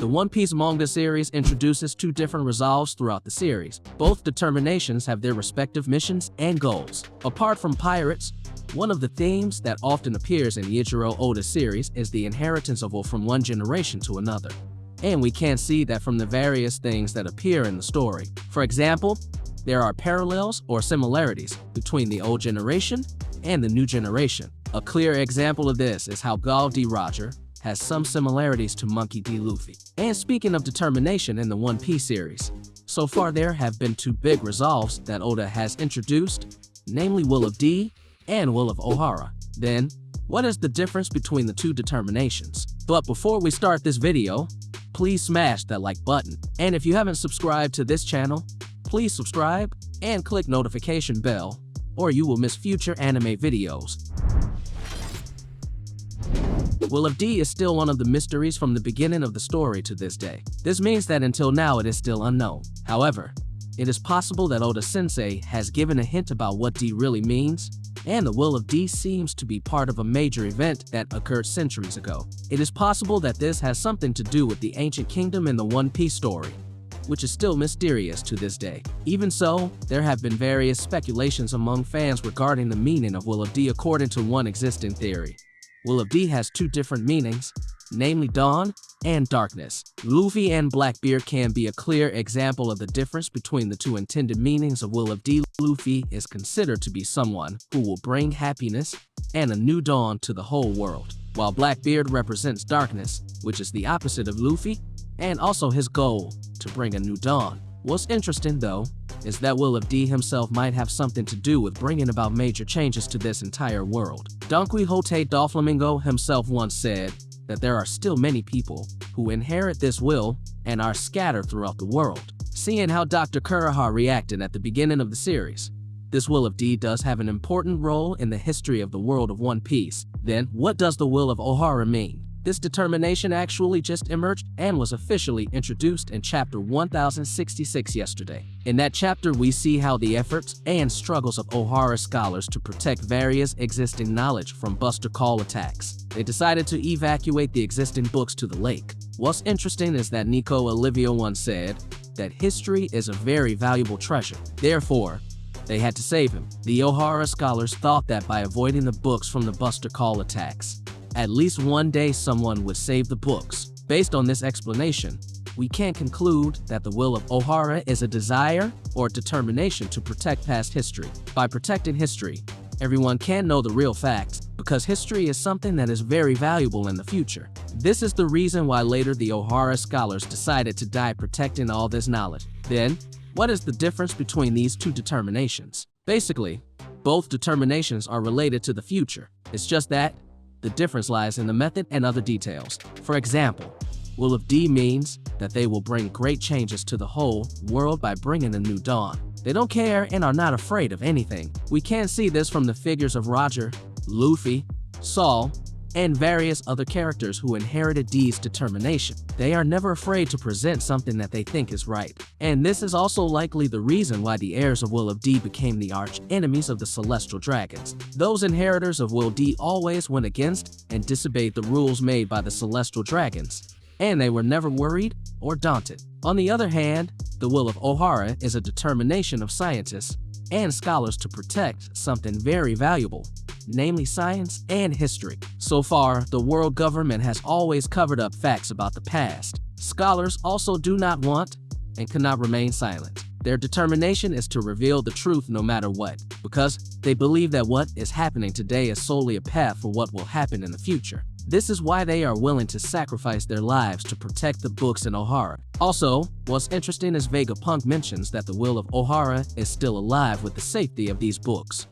The One Piece manga series introduces two different resolves throughout the series. Both determinations have their respective missions and goals. Apart from pirates, one of the themes that often appears in Eiichiro Oda's series is the inheritance of will from one generation to another. And we can see that from the various things that appear in the story. For example, there are parallels or similarities between the old generation and the new generation. A clear example of this is how Gall D. Roger has some similarities to Monkey D. Luffy. And speaking of determination in the One Piece series, so far there have been two big resolves that Oda has introduced, namely Will of D and Will of Ohara. Then, what is the difference between the two determinations? But before we start this video, please smash that like button. And if you haven't subscribed to this channel, please subscribe and click notification bell, or you will miss future anime videos. Will of D is still one of the mysteries from the beginning of the story to this day. This means that until now it is still unknown. However, it is possible that Oda Sensei has given a hint about what D really means, and the Will of D seems to be part of a major event that occurred centuries ago. It is possible that this has something to do with the ancient kingdom in the One Piece story, which is still mysterious to this day. Even so, there have been various speculations among fans regarding the meaning of Will of D according to one existing theory. Will of D has two different meanings, namely dawn and darkness. Luffy and Blackbeard can be a clear example of the difference between the two intended meanings of Will of D. Luffy is considered to be someone who will bring happiness and a new dawn to the whole world, while Blackbeard represents darkness, which is the opposite of Luffy, and also his goal to bring a new dawn. What's interesting, though, is that Will of D himself might have something to do with bringing about major changes to this entire world. Don Quixote Doflamingo himself once said that there are still many people who inherit this will and are scattered throughout the world. Seeing how Dr. Kuroha reacted at the beginning of the series, this Will of D does have an important role in the history of the world of One Piece. Then, what does the Will of Ohara mean? This determination actually just emerged and was officially introduced in chapter 1066 yesterday. In that chapter, we see how the efforts and struggles of Ohara scholars to protect various existing knowledge from Buster Call attacks. They decided to evacuate the existing books to the lake. What's interesting is that 𝐋𝐢𝐜𝐿𝐼𝐴 once said that history is a very valuable treasure. Therefore, they had to save him. The Ohara scholars thought that by avoiding the books from the Buster Call attacks, at least one day someone would save the books. Based on this explanation, we can conclude that the Will of Ohara is a desire or determination to protect past history. By protecting history, everyone can know the real facts, because history is something that is very valuable in the future. This is the reason why later the Ohara scholars decided to die protecting all this knowledge. Then, what is the difference between these two determinations? Basically, both determinations are related to the future. It's just that the difference lies in the method and other details. For example, Will of D means that they will bring great changes to the whole world by bringing a new dawn. They don't care and are not afraid of anything. We can see this from the figures of Roger, Luffy, Saul, and various other characters who inherited D's determination. They are never afraid to present something that they think is right. And this is also likely the reason why the heirs of Will of D became the arch enemies of the Celestial Dragons. Those inheritors of Will D always went against and disobeyed the rules made by the Celestial Dragons, and they were never worried or daunted. On the other hand, the Will of Ohara is a determination of scientists and scholars to protect something very valuable, namely science and history. So far, the world government has always covered up facts about the past. Scholars also do not want and cannot remain silent. Their determination is to reveal the truth no matter what, because they believe that what is happening today is solely a path for what will happen in the future. This is why they are willing to sacrifice their lives to protect the books in Ohara. Also, what's interesting is Vegapunk mentions that the Will of Ohara is still alive with the safety of these books.